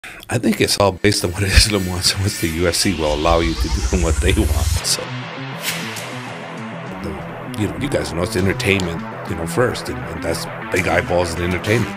I think it's all based on what Islam wants and what the UFC will allow you to do and what they want. So, you guys know it's entertainment, first, and that's big eyeballs and entertainment.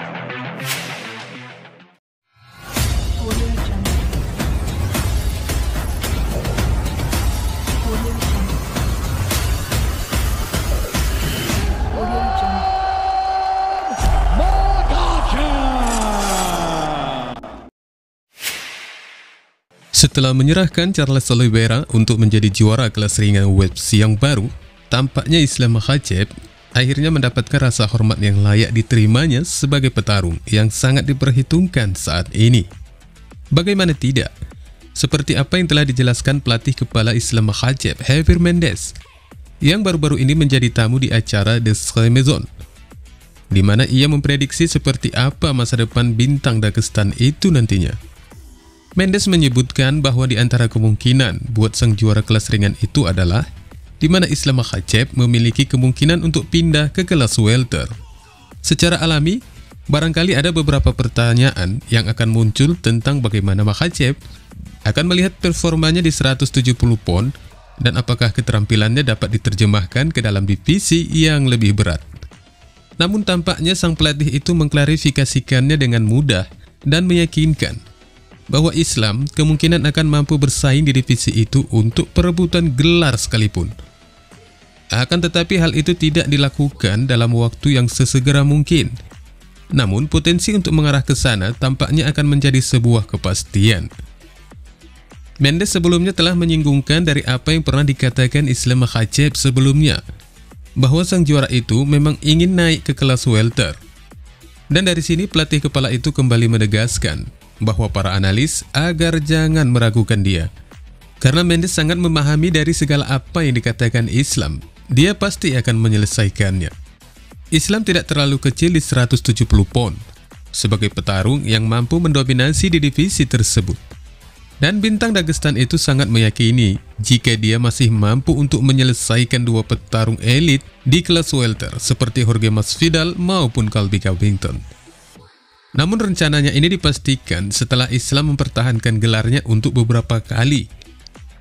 Setelah menyerahkan Charles Oliveira untuk menjadi juara kelas ringan UFC yang baru, tampaknya Islam Makhachev akhirnya mendapatkan rasa hormat yang layak diterimanya sebagai petarung yang sangat diperhitungkan saat ini. Bagaimana tidak? Seperti apa yang telah dijelaskan pelatih kepala Islam Makhachev, Javier Mendez, yang baru-baru ini menjadi tamu di acara The Sky Maison, di mana ia memprediksi seperti apa masa depan bintang Dagestan itu nantinya. Mendes menyebutkan bahwa di antara kemungkinan buat sang juara kelas ringan itu adalah di mana Islam Makhachev memiliki kemungkinan untuk pindah ke kelas welter. Secara alami, barangkali ada beberapa pertanyaan yang akan muncul tentang bagaimana Makhachev akan melihat performanya di 170 pon dan apakah keterampilannya dapat diterjemahkan ke dalam divisi yang lebih berat. Namun tampaknya sang pelatih itu mengklarifikasikannya dengan mudah dan meyakinkan bahwa Islam kemungkinan akan mampu bersaing di divisi itu untuk perebutan gelar sekalipun. Akan tetapi hal itu tidak dilakukan dalam waktu yang sesegera mungkin. Namun potensi untuk mengarah ke sana tampaknya akan menjadi sebuah kepastian. Mendes sebelumnya telah menyinggungkan dari apa yang pernah dikatakan Islam Makhachev sebelumnya, bahwa sang juara itu memang ingin naik ke kelas welter. Dan dari sini pelatih kepala itu kembali menegaskan bahwa para analis agar jangan meragukan dia. Karena Mendes sangat memahami dari segala apa yang dikatakan Islam, dia pasti akan menyelesaikannya. Islam tidak terlalu kecil di 170 pon, sebagai petarung yang mampu mendominasi di divisi tersebut. Dan bintang Dagestan itu sangat meyakini jika dia masih mampu untuk menyelesaikan dua petarung elit di kelas welter seperti Jorge Masvidal maupun Colby Covington. Namun rencananya ini dipastikan setelah Islam mempertahankan gelarnya untuk beberapa kali.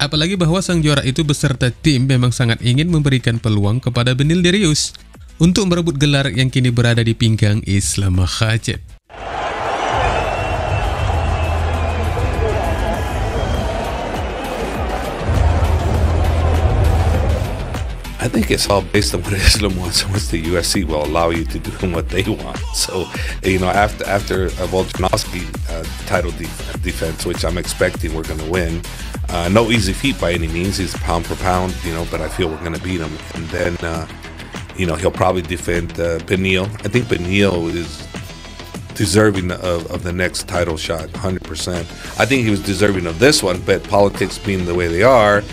Apalagi bahwa sang juara itu beserta tim memang sangat ingin memberikan peluang kepada Beneil Dariush untuk merebut gelar yang kini berada di pinggang Islam Makhachev. I think it's all based on what Islam wants and what the UFC will allow you to do and what they want. So, after a Volkanovski title defense, which I'm expecting we're going to win, no easy feat by any means. He's pound for pound, but I feel we're going to beat him. And then, he'll probably defend Beneil. I think Beneil is deserving of the next title shot, 100%. I think he was deserving of this one, but politics being the way they are,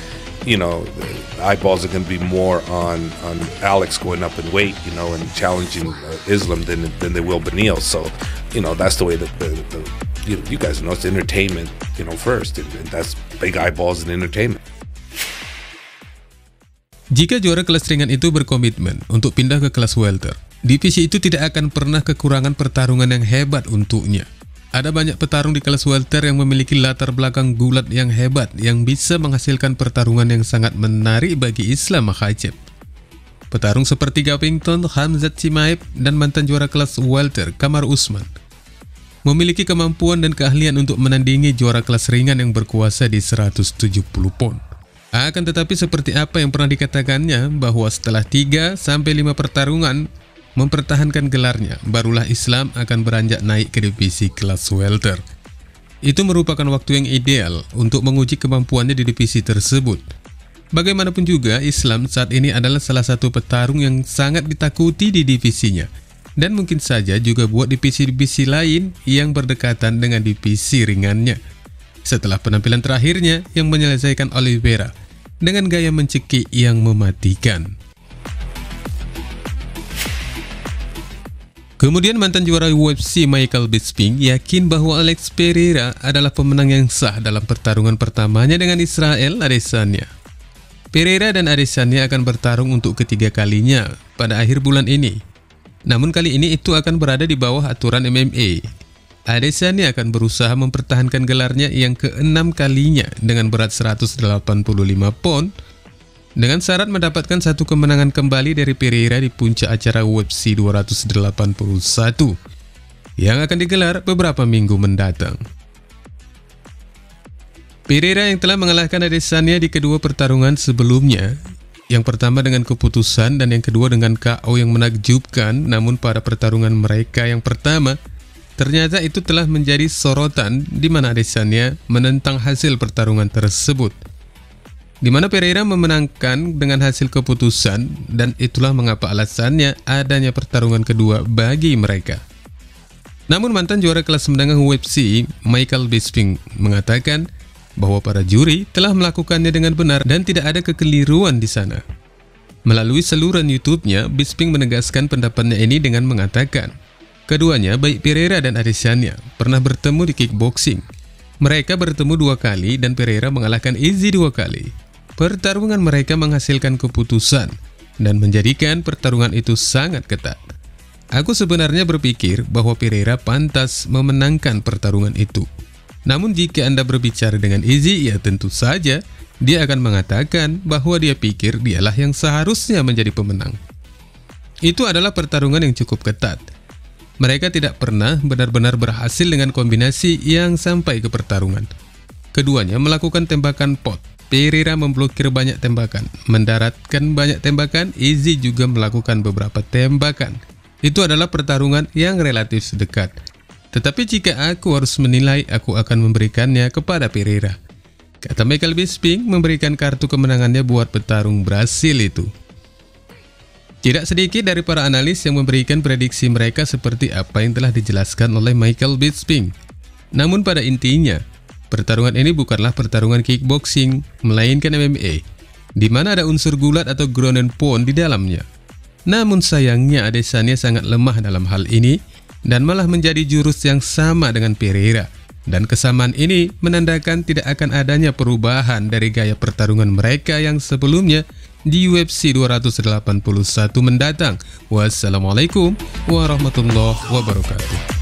the eyeballs are going to be more on Alex going up in weight, and challenging Islam than they will Beneil. So, that's the way that you guys know it's entertainment, first, and that's big eyeballs and entertainment. Jika juara kelas ringan itu berkomitmen untuk pindah ke kelas welter, divisi itu tidak akan pernah kekurangan pertarungan yang hebat untuknya. Ada banyak petarung di kelas welter yang memiliki latar belakang gulat yang hebat yang bisa menghasilkan pertarungan yang sangat menarik bagi Islam Makhachev. Petarung seperti Covington, Khamzat Chimaev, dan mantan juara kelas welter Kamaru Usman memiliki kemampuan dan keahlian untuk menandingi juara kelas ringan yang berkuasa di 170 pon. Akan tetapi seperti apa yang pernah dikatakannya bahwa setelah 3-5 pertarungan mempertahankan gelarnya, barulah Islam akan beranjak naik ke divisi kelas welter. Itu merupakan waktu yang ideal untuk menguji kemampuannya di divisi tersebut. Bagaimanapun juga, Islam saat ini adalah salah satu petarung yang sangat ditakuti di divisinya, dan mungkin saja juga buat divisi-divisi lain yang berdekatan dengan divisi ringannya. Setelah penampilan terakhirnya yang menyelesaikan Oliveira dengan gaya mencekik yang mematikan. Kemudian mantan juara UFC Michael Bisping yakin bahwa Alex Pereira adalah pemenang yang sah dalam pertarungan pertamanya dengan Israel Adesanya. Pereira dan Adesanya akan bertarung untuk ketiga kalinya pada akhir bulan ini. Namun kali ini itu akan berada di bawah aturan MMA. Adesanya akan berusaha mempertahankan gelarnya yang ke-6 kalinya dengan berat 185 pon, dengan syarat mendapatkan satu kemenangan kembali dari Pereira di puncak acara UFC 281 yang akan digelar beberapa minggu mendatang. Pereira yang telah mengalahkan Adesanya di kedua pertarungan sebelumnya, yang pertama dengan keputusan dan yang kedua dengan KO yang menakjubkan, namun pada pertarungan mereka yang pertama, ternyata itu telah menjadi sorotan di mana Adesanya menentang hasil pertarungan tersebut, di mana Pereira memenangkan dengan hasil keputusan, dan itulah mengapa alasannya adanya pertarungan kedua bagi mereka. Namun mantan juara kelas menengah UFC, Michael Bisping, mengatakan bahwa para juri telah melakukannya dengan benar dan tidak ada kekeliruan di sana. Melalui saluran YouTube-nya, Bisping menegaskan pendapatnya ini dengan mengatakan, keduanya baik Pereira dan Adesanya pernah bertemu di kickboxing. Mereka bertemu 2 kali dan Pereira mengalahkan Izzy 2 kali. Pertarungan mereka menghasilkan keputusan dan menjadikan pertarungan itu sangat ketat. Aku sebenarnya berpikir bahwa Pereira pantas memenangkan pertarungan itu. Namun jika Anda berbicara dengan Izzy, ya tentu saja dia akan mengatakan bahwa dia pikir dialah yang seharusnya menjadi pemenang. Itu adalah pertarungan yang cukup ketat. Mereka tidak pernah benar-benar berhasil dengan kombinasi yang sampai ke pertarungan. Keduanya melakukan tembakan pot. Pereira memblokir banyak tembakan, mendaratkan banyak tembakan. Izzy juga melakukan beberapa tembakan. Itu adalah pertarungan yang relatif dekat. Tetapi jika aku harus menilai, aku akan memberikannya kepada Pereira, kata Michael Bisping, memberikan kartu kemenangannya buat petarung Brasil itu. Tidak sedikit dari para analis yang memberikan prediksi mereka seperti apa yang telah dijelaskan oleh Michael Bisping. Namun pada intinya, pertarungan ini bukanlah pertarungan kickboxing, melainkan MMA, di mana ada unsur gulat atau ground and pound di dalamnya. Namun sayangnya Adesanya sangat lemah dalam hal ini, dan malah menjadi jurus yang sama dengan Pereira. Dan kesamaan ini menandakan tidak akan adanya perubahan dari gaya pertarungan mereka yang sebelumnya di UFC 281 mendatang. Wassalamualaikum warahmatullahi wabarakatuh.